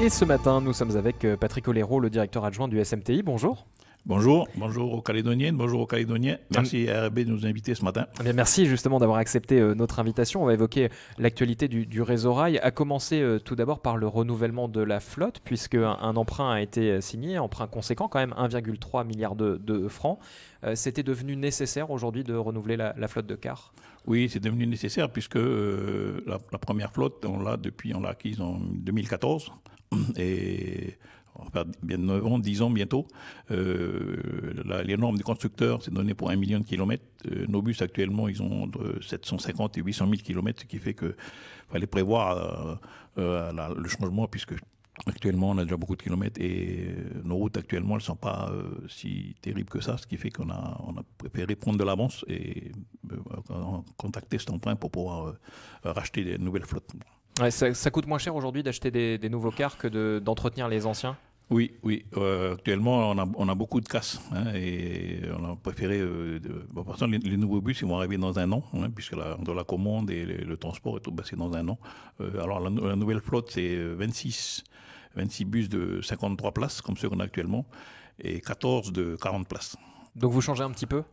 Et ce matin, nous sommes avec Patrick Oléro, le directeur adjoint du SMTI. Bonjour. Bonjour aux Calédoniennes, bonjour aux Calédoniens. Merci à RB de nous inviter ce matin. Eh bien, merci justement d'avoir accepté notre invitation. On va évoquer l'actualité du réseau rail, à commencer tout d'abord par le renouvellement de la flotte, puisque un emprunt a été signé, emprunt conséquent quand même, 1,3 milliard de francs. C'était devenu nécessaire aujourd'hui de renouveler la flotte de cars? Oui, c'est devenu nécessaire puisque la première flotte, on l'a acquise en 2014 et on va faire bien 9 ans, 10 ans bientôt. Les normes des constructeurs, c'est donné pour 1 million de kilomètres. Nos bus actuellement, ils ont entre 750 et 800 000 kilomètres, ce qui fait qu'il fallait prévoir le changement puisque actuellement, on a déjà beaucoup de kilomètres et nos routes actuellement, elles ne sont pas si terribles que ça, ce qui fait qu'on a préféré prendre de l'avance et contacter cet emprunt pour pouvoir racheter des nouvelles flottes. Ouais, ça coûte moins cher aujourd'hui d'acheter des nouveaux cars que d'entretenir les anciens? Oui. Actuellement, on a beaucoup de casses et on a préféré. Par exemple, les nouveaux bus, ils vont arriver dans un an, puisque la commande et le transport et tout, c'est dans un an. Alors, la nouvelle flotte, c'est 26 bus de 53 places, comme ceux qu'on a actuellement, et 14 de 40 places. Donc vous changez un petit peu?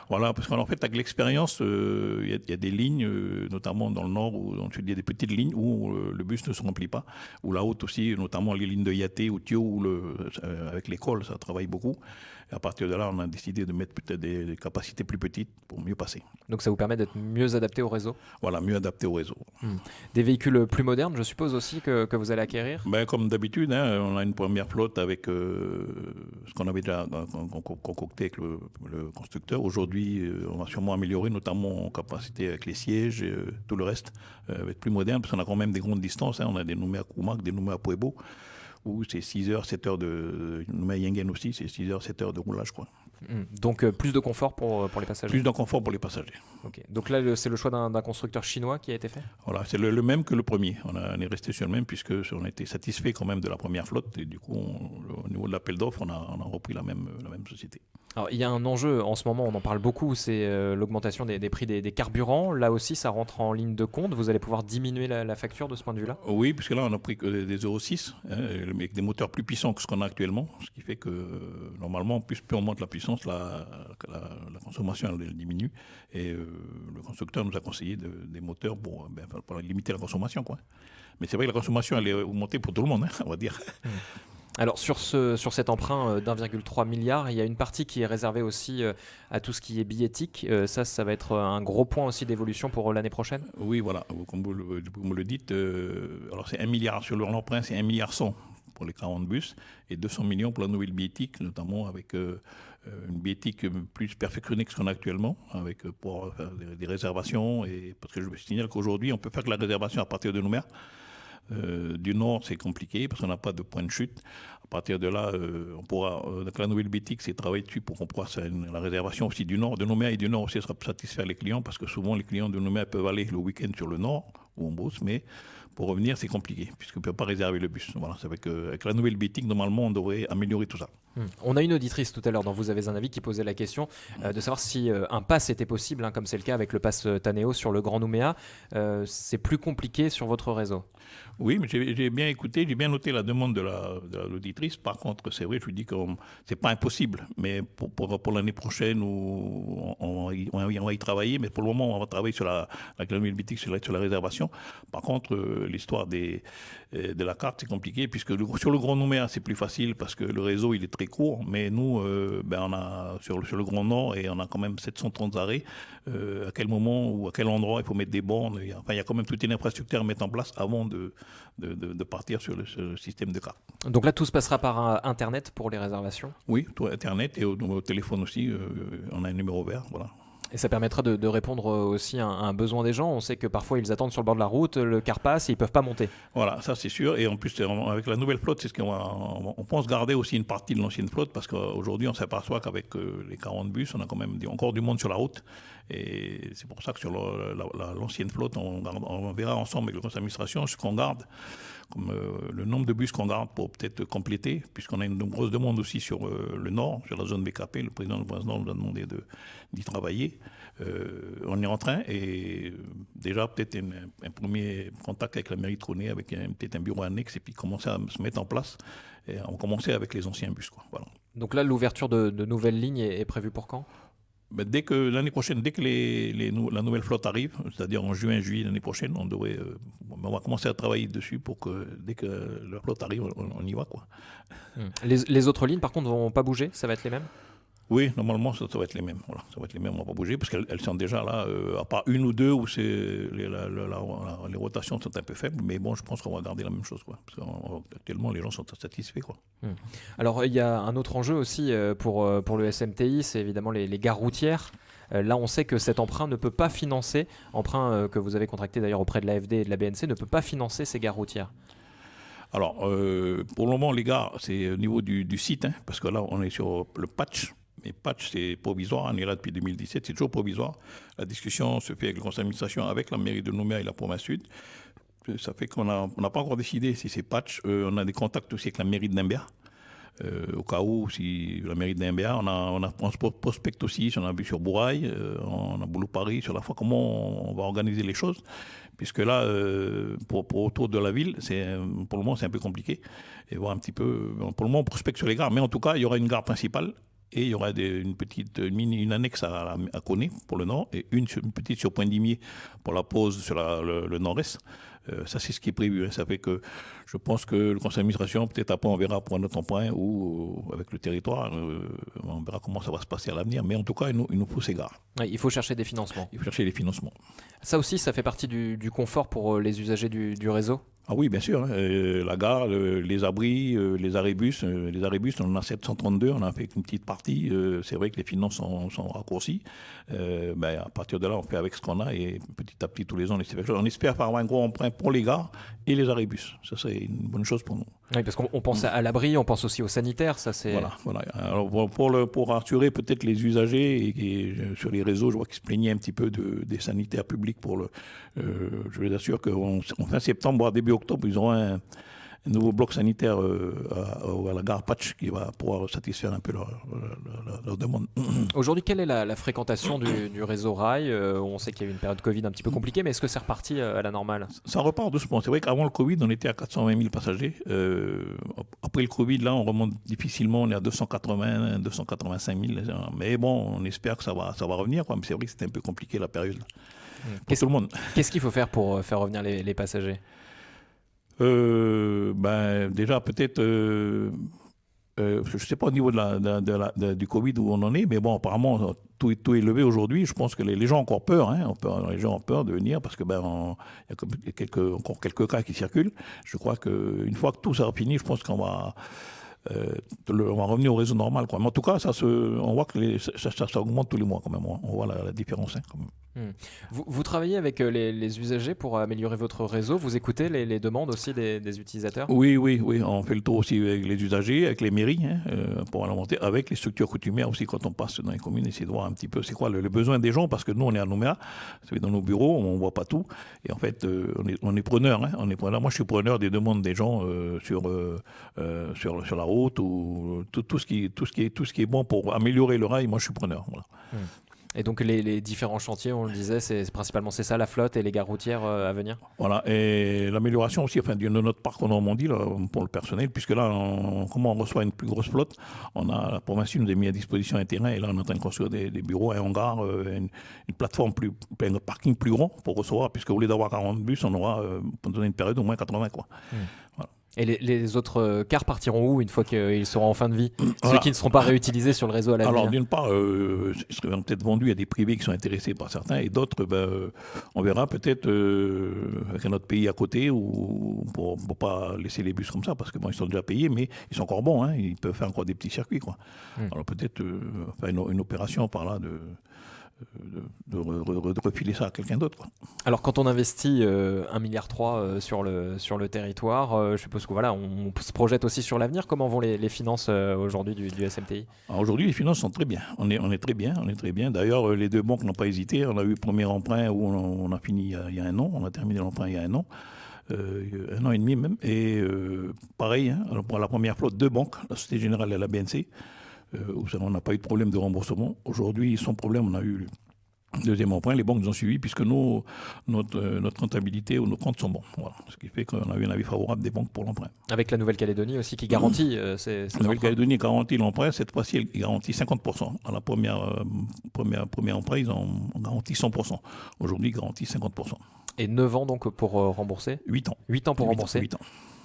Voilà, parce qu'en fait, avec l'expérience, il y a des lignes, notamment dans le nord, où il y a des petites lignes où le bus ne se remplit pas, ou la haute aussi, notamment les lignes de Yaté ou Thio, où avec l'école, ça travaille beaucoup. Et à partir de là, on a décidé de mettre peut-être des capacités plus petites pour mieux passer. Donc ça vous permet d'être mieux adapté au réseau? Voilà, mieux adapté au réseau. Des véhicules plus modernes, je suppose aussi, que vous allez acquérir? Comme d'habitude, on a une première flotte avec ce qu'on avait déjà concocté avec le constructeur. Aujourd'hui, on va sûrement améliorer, notamment en capacité avec les sièges et tout le reste, être plus moderne, parce qu'on a quand même des grandes distances. On a des Nouméa Koumak, des Nouméa Puebo, où c'est 6 heures, 7 heures de Nouméa Yengen aussi, c'est 6 heures, 7 heures de roulage, quoi. Donc plus de confort pour les passagers? Plus de confort pour les passagers. Okay. Donc là, c'est le choix d'un constructeur chinois qui a été fait? Voilà, c'est le même que le premier. On est resté sur le même puisque on a été satisfait quand même de la première flotte. Et du coup, au niveau de l'appel d'offres, on a repris la même société. Alors, il y a un enjeu en ce moment, on en parle beaucoup, c'est l'augmentation des prix des carburants. Là aussi, ça rentre en ligne de compte. Vous allez pouvoir diminuer la facture de ce point de vue-là? Oui, puisque là, on a pris que des Euro 6, avec des moteurs plus puissants que ce qu'on a actuellement. Ce qui fait que, normalement, plus on monte la puissance, la consommation elle diminue. Et le constructeur nous a conseillé des moteurs pour limiter la consommation, quoi. Mais c'est vrai que la consommation, elle est augmentée pour tout le monde, on va dire. Alors sur cet emprunt d'1,3 milliard, il y a une partie qui est réservée aussi à tout ce qui est billettique. Ça va être un gros point aussi d'évolution pour l'année prochaine? Oui, voilà, comme vous le dites. Alors c'est 1 milliard sur l'emprunt, c'est 1 milliard 100 pour les 40 bus et 200 millions pour la nouvelle billettique, notamment avec une billettique plus perfectionnée que ce qu'on a actuellement, pour faire des réservations. Parce que je me signale qu'aujourd'hui, on peut faire que la réservation à partir de Nouméa. Du nord, c'est compliqué parce qu'on n'a pas de point de chute. À partir de là, on pourra, avec la nouvelle boutique, c'est travailler dessus pour qu'on puisse faire la réservation aussi du nord, de Nouméa et du nord aussi, ça sera satisfaire les clients parce que souvent les clients de Nouméa peuvent aller le week-end sur le nord où on bosse, mais pour revenir, c'est compliqué puisqu'on ne peut pas réserver le bus. Voilà, c'est avec la nouvelle boutique, normalement, on devrait améliorer tout ça. On a une auditrice tout à l'heure dans Vous avez un avis qui posait la question de savoir si un pass était possible, comme c'est le cas avec le pass Taneo sur le Grand Nouméa. C'est plus compliqué sur votre réseau? Oui, mais j'ai bien écouté, j'ai bien noté la demande de l'auditrice. Par contre, c'est vrai, je lui dis que c'est pas impossible, mais pour l'année prochaine, on va y travailler. Mais pour le moment, on va travailler sur la nouvelle boutique, sur la réservation. Par contre, l'histoire de la carte, c'est compliqué, puisque sur le Grand Nouméa, c'est plus facile parce que le réseau, il est très court. Mais nous, on a sur le Grand Nord, et on a quand même 730 arrêts. À quel moment ou à quel endroit il faut mettre des bornes. Il y a quand même toute une infrastructure à mettre en place avant de partir sur le système de carte. Donc là, tout se passera par Internet pour les réservations? Oui, tout Internet et au téléphone aussi. On a un numéro vert, voilà. Et ça permettra de répondre aussi à un besoin des gens. On sait que parfois ils attendent sur le bord de la route, le car passe et ils ne peuvent pas monter. Voilà, ça c'est sûr. Et en plus, avec la nouvelle flotte, c'est ce qu'on pense garder aussi une partie de l'ancienne flotte parce qu'aujourd'hui, on s'aperçoit qu'avec les 40 bus, on a quand même encore du monde sur la route. Et c'est pour ça que sur l'ancienne flotte, on verra ensemble avec le conseil d'administration ce qu'on garde comme le nombre de bus qu'on garde pour peut-être compléter, puisqu'on a une grosse demande aussi sur le nord, sur la zone BKP. Le président de Nord nous a demandé d'y travailler. On est en train et déjà peut-être un premier contact avec la mairie de Trônay, avec peut-être un bureau annexe et puis commencer à se mettre en place. Et on commençait avec les anciens bus, quoi. Voilà. Donc là, l'ouverture de nouvelles lignes est prévue pour quand ? Ben, dès que l'année prochaine, dès que la nouvelle flotte arrive, c'est-à-dire en juin, juillet l'année prochaine, on va commencer à travailler dessus pour que dès que la flotte arrive, on y va, quoi. Les autres lignes, par contre, vont pas bouger ? Ça va être les mêmes ? Oui, normalement, ça va être les mêmes. Voilà, ça va être les mêmes, on ne va pas bouger parce qu'elles sont déjà là, à part une ou deux où les rotations sont un peu faibles. Mais bon, je pense qu'on va garder la même chose, quoi. Parce qu'actuellement, les gens sont satisfaits, quoi. Alors, il y a un autre enjeu aussi pour le SMTI, c'est évidemment les gares routières. Là, on sait que cet emprunt ne peut pas financer, emprunt que vous avez contracté d'ailleurs auprès de l'AFD et de la BNC, ne peut pas financer ces gares routières. Alors, pour le moment, les gares, c'est au niveau du site, hein, parce que là, on est sur le patch. Mais patch, c'est provisoire, on est là depuis 2017, c'est toujours provisoire. La discussion se fait avec le conseil d'administration, avec la mairie de Nouméa et la province sud. Ça fait qu'on n'a pas encore décidé si c'est patch. On a des contacts aussi avec la mairie de Nimbéa. Au cas où, si la mairie de Nimbéa, on se prospecte aussi, on a vu sur Bourail, on a Boulou Paris, sur la fois comment on va organiser les choses. Puisque là, pour autour de la ville, pour le moment, c'est un peu compliqué. Et voir un petit peu, pour le moment, on prospecte sur les gares. Mais en tout cas, il y aura une gare principale. Et il y aura une annexe à Koné pour le nord et une petite sur Pointe-Dimier pour la pause sur le nord-est. Ça, c'est ce qui est prévu. Hein. Ça fait que je pense que le conseil d'administration, peut-être après, on verra pour un autre emprunt ou avec le territoire, on verra comment ça va se passer à l'avenir. Mais en tout cas, il nous faut ces gares. Ouais, il faut chercher des financements. Il faut chercher des financements. Ça aussi, ça fait partie du confort pour les usagers du réseau ? Ah oui, bien sûr. Hein. La gare, les abris, les arrêts-bus. Les arrêts-bus, on en a 732, on a fait une petite partie. C'est vrai que les finances sont raccourcies. À partir de là, on fait avec ce qu'on a et petit à petit, tous les ans, on espère avoir un gros emprunt pour les gares et les arrêts-bus. Ça, c'est une bonne chose pour nous. Oui, parce qu'on pense à l'abri, on pense aussi aux sanitaires. Ça, c'est... Voilà. Alors, pour rassurer peut-être les usagers, et sur les réseaux, je vois qu'ils se plaignaient un petit peu des sanitaires publics. Je les assure qu'en fin septembre, début octobre, ils auront un nouveau bloc sanitaire à la gare Patch qui va pouvoir satisfaire un peu leur demande. Aujourd'hui, quelle est la fréquentation du réseau rail ? On sait qu'il y a eu une période Covid un petit peu compliquée, mais est-ce que c'est reparti à la normale ? Ça repart doucement. C'est vrai qu'avant le Covid, on était à 420 000 passagers. Après le Covid, là, on remonte difficilement. On est à 280, 285 000. Mais bon, on espère que ça va revenir, quoi. Mais c'est vrai que c'était un peu compliqué la période. Pour tout le monde. Qu'est-ce qu'il faut faire pour faire revenir les passagers ? Déjà, peut-être, je ne sais pas au niveau du Covid où on en est, mais bon, apparemment, tout est levé aujourd'hui. Je pense que les gens ont encore peur. Hein, les gens ont peur de venir parce que il y a encore quelques cas qui circulent. Je crois qu'une fois que tout sera fini, je pense qu'on va revenir au réseau normal, quoi. Mais en tout cas, on voit que ça augmente tous les mois quand même. On voit la différence, hein, quand même. Vous travaillez avec les usagers pour améliorer votre réseau. Vous écoutez les demandes aussi des utilisateurs ? Oui. On fait le tour aussi avec les usagers, avec les mairies, pour l'alimenter, avec les structures coutumières aussi quand on passe dans les communes, essayer de voir un petit peu c'est quoi le besoin des gens, parce que nous, on est à Nouméa, dans nos bureaux, on ne voit pas tout. Et en fait, on est preneur. Hein, Moi, je suis preneur des demandes des gens sur la route ou tout ce qui est bon pour améliorer le rail. Moi, je suis preneur. Voilà. Et donc les différents chantiers, on le disait, c'est principalement ça, la flotte et les gares routières à venir. Voilà, et l'amélioration aussi de notre parc en Normandie là, pour le personnel, puisque là, comment on reçoit une plus grosse flotte, la province nous a mis à disposition un terrain et là on est en train de construire des bureaux, un hangar, une plateforme un parking plus grand pour recevoir, puisque au lieu d'avoir 40 bus, on aura pendant une période au moins 80 quoi. Voilà. Et les autres cars partiront où une fois qu'ils seront en fin de vie ? Ceux qui ne seront pas réutilisés sur le réseau à l'avenir. Alors d'une part, ils seraient peut-être vendus à des privés qui sont intéressés par certains, et d'autres, on verra peut-être avec un autre pays à côté, ou pour ne pas laisser les bus comme ça, parce que ils sont déjà payés, mais ils sont encore bons, hein, ils peuvent faire encore des petits circuits, quoi. Alors peut-être faire une opération par là de refiler ça à quelqu'un d'autre, quoi. Alors quand on investit 1,3 milliard sur le territoire, je suppose que on se projette aussi sur l'avenir. Comment vont les finances aujourd'hui du SMTI ? Alors aujourd'hui, les finances sont très bien. On est très bien. D'ailleurs, les deux banques n'ont pas hésité. On a eu le premier emprunt où on a fini il y a un an. On a terminé l'emprunt il y a un an. 1 an et demi même. Et pareil, hein, alors pour la première flotte, 2 banques, la Société Générale et la BNC, où on n'a pas eu de problème de remboursement. Aujourd'hui, sans problème, on a eu le deuxième emprunt. Les banques nous ont suivis puisque notre rentabilité ou nos comptes sont bons. Voilà. Ce qui fait qu'on a eu un avis favorable des banques pour l'emprunt. Avec la Nouvelle-Calédonie aussi qui garantit ces La Nouvelle-Calédonie garantit l'emprunt. Cette fois-ci, elle garantit 50%. À la premier emprunt, ils ont garanti 100%. Aujourd'hui, ils garantissent 50%. Et 9 ans donc pour rembourser 8 ans. 8 ans pour rembourser 8 ans.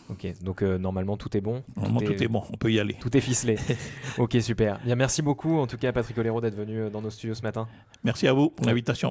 Ok, donc normalement tout est bon. Normalement tout est bon, on peut y aller. Tout est ficelé. Ok, super. Bien, merci beaucoup en tout cas Patrick Ollero d'être venu dans nos studios ce matin. Merci à vous pour l'invitation.